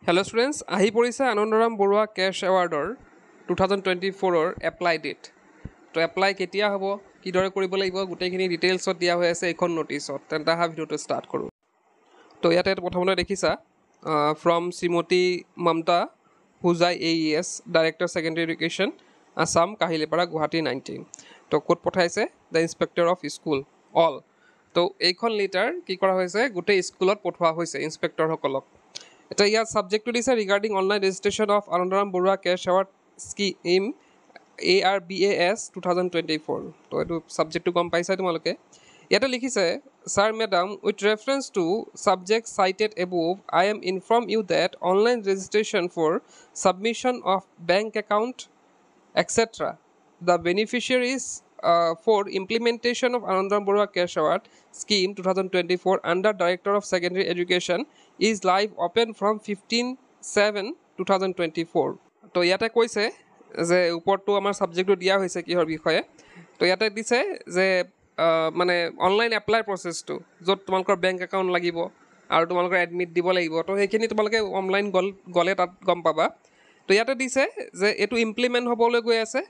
Hello students, আহি পৰিছে আনন্দৰাম বৰুৱা কেশ এৱাৰ্ডৰ 2024ৰ apply date. তো এপ্লাই কেতিয়া হ'ব, কিদৰে কৰিব লাগিব গোটেইখিনি ডিটেইলছত দিয়া হৈ আছে এইখন নটিছত। তেন্তে আহা ভিডিঅ'টো ষ্টাৰ্ট কৰোঁ। তো ইয়াতে প্ৰথমতে দেখিছা from Shrimati Mamata Hojai AES director secondary education Assam Kahilipara Guwahati 19। তো ক'ত পঠাইছে the inspector of school all. তো এইখন লিটাৰ কি কৰা হৈছে গোটেই স্কুলত পঠোৱা হৈছে ইনস্পেক্টৰসকলক। এটা ইয়াৰ সাবজেক্টটো দিছে regarding online registration of Anandaram Baruah cash award scheme ARBAS 2024। তো এইটো সাবজেক্টটো গম পাইছা তোমালোকে। ইয়াতে লিখিছে sir madam with reference to subject cited above I am inform you that online registration for submission of bank account etc. The beneficiaries for implementation of Anandaram Barua Cash Award Scheme 2024 under Director of Secondary Education is live open from 15/7/2024. তো ইয়াতে কৈছে যে ওপৰটো আমাৰ সাবজেক্টটো দিয়া হৈছে কিহৰ বিষয়ে। তো ইয়াতে দিছে যে মানে অনলাইন এপ্লাই প্ৰচেছটো য'ত তোমালোকৰ বেংক একাউণ্ট লাগিব আৰু তোমালোকৰ এডমিট দিব লাগিব। তো সেইখিনি তোমালোকে অনলাইন গ'লে তাত গম পাবা। তো ইয়াতে দিছে যে এইটো ইমপ্লিমেণ্ট হ'বলৈ গৈ আছে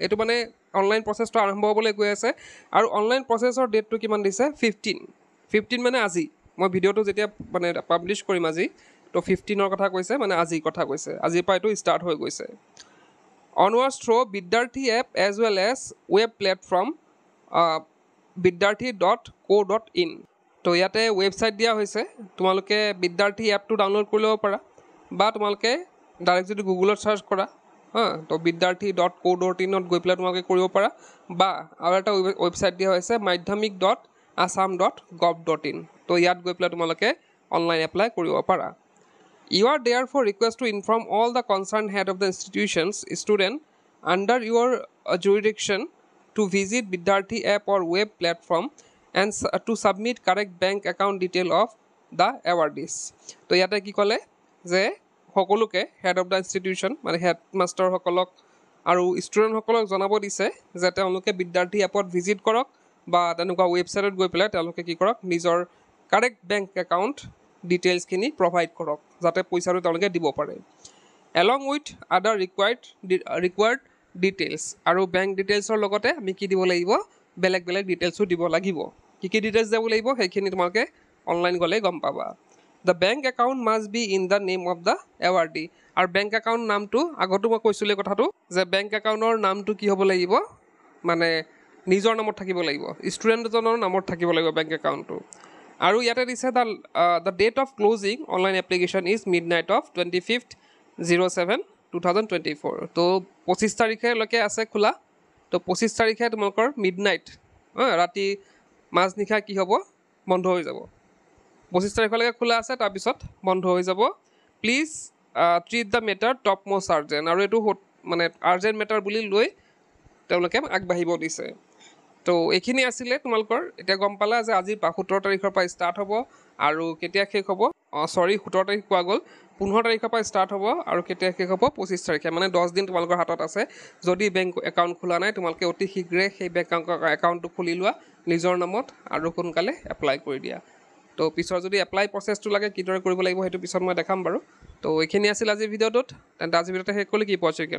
এইটো মানে অনলাইন প্ৰচেছটো আৰম্ভ হ'বলৈ গৈ আছে আৰু অনলাইন প্ৰচেছৰ ডেটটো কিমান দিছে 15 মানে আজি। মই ভিডিঅ'টো যেতিয়া মানে পাব্লিছ কৰিম আজি, তো 15ৰ কথা কৈছে, মানে আজিৰ কথা কৈছে। আজিৰ পৰা এইটো ষ্টাৰ্ট হৈ গৈছে। Onwards through Bidyarthi app as well as web platform bidyarthi.co.in। তো ইয়াতে ৱেবছাইট দিয়া হৈছে, তোমালোকে বিদ্যাৰ্থী এপটো ডাউনলোড কৰি ল'ব পাৰা বা তোমালোকে ডাইৰেক্ট যদি গুগলত চাৰ্চ কৰা তো bidyarthi.co.in গৈ পেলাই তোমালোকে কৰিব পাৰা বা আৰু এটা ৱেবছাইট দিয়া হৈছে madhyamik.assam.gov.in। তো ইয়াত গৈ পেলাই তোমালোকে অনলাইন এপ্লাই কৰিব পাৰা। You are therefore requested to inform all the concerned head of the institutions student under your jurisdiction to visit Bidyarthi app or web platform and to submit correct bank account detail of the awardees। তো ইয়াতে কি ক'লে যে সকলোকে head of the institution মানে হেডমাষ্টাৰসকলক আৰু ষ্টুডেণ্টসকলক জনাব দিছে যে তেওঁলোকে বিদ্যাৰ্থী এপত ভিজিট কৰক বা তেনেকুৱা ৱেবছাইটত গৈ পেলাই তেওঁলোকে কি কৰক নিজৰ কাৰেক্ট বেংক একাউণ্ট ডিটেইলছখিনি প্ৰভাইড কৰক যাতে পইচাটো তেওঁলোকে দিব পাৰে। এলং উইথ আদাৰ ৰিকুৱাৰ্ড ডিটেইলছ। আৰু বেংক ডিটেইলছৰ লগতে আমি কি দিব লাগিব, বেলেগ বেলেগ ডিটেইলছো দিব লাগিব। কি ডিটেইলছ দিব লাগিব সেইখিনি তোমালোকে অনলাইন গ'লে গম পাবা। The bank account must be in the name of the awardee. আৰু বেংক একাউণ্ট নামটো আগতো মই কৈছিলোঁ কথাটো যে বেংক একাউণ্টৰ নামটো কি হ'ব লাগিব, মানে নিজৰ নামত থাকিব লাগিব, ষ্টুডেণ্টজনৰ নামত থাকিব লাগিব বেংক একাউণ্টটো। আৰু ইয়াতে দিছে the date of closing online application is midnight of 25/07/2024। তো 25 তাৰিখলৈকে আছে খোলা। তো 25 তাৰিখে তোমালোকৰ মিডনাইট ৰাতি মাজনিশা কি হ'ব, বন্ধ হৈ যাব। 25 তাৰিখলৈকে খোলা আছে, তাৰপিছত বন্ধ হৈ যাব। Please treat the matter top most urgent. আৰু এইটো মানে আৰ্জেণ্ট মেটাৰ বুলি লৈ তেওঁলোকে আগবাঢ়িব দিছে। তো এইখিনি আছিলে তোমালোকৰ। এতিয়া গম পালা যে আজি 17 তাৰিখৰ পৰা ষ্টাৰ্ট হ'ব আৰু কেতিয়া শেষ হ'ব, 17 তাৰিখ কোৱা গ'ল, 15 তাৰিখৰ পৰা ষ্টাৰ্ট হ'ব আৰু কেতিয়া শেষ হ'ব 25 তাৰিখে, মানে 10 দিন তোমালোকৰ হাতত আছে। যদি বেংক একাউণ্ট খোলা নাই তোমালোকে অতি শীঘ্ৰে সেই বেংক একাউণ্টটো খুলি লোৱা নিজৰ নামত আৰু সোনকালে এপ্লাই কৰি দিয়া। তো পিছৰ যদি এপ্লাই প্ৰচেছটো লাগে কিদৰে কৰিব লাগিব সেইটো পিছত মই দেখাম বাৰু। তো এইখিনি আছিল আজিৰ ভিডিঅ'টোত। তেন্তে আজিৰ ভিডিঅ'তে শেষ কৰিলোঁ কি পচিবল।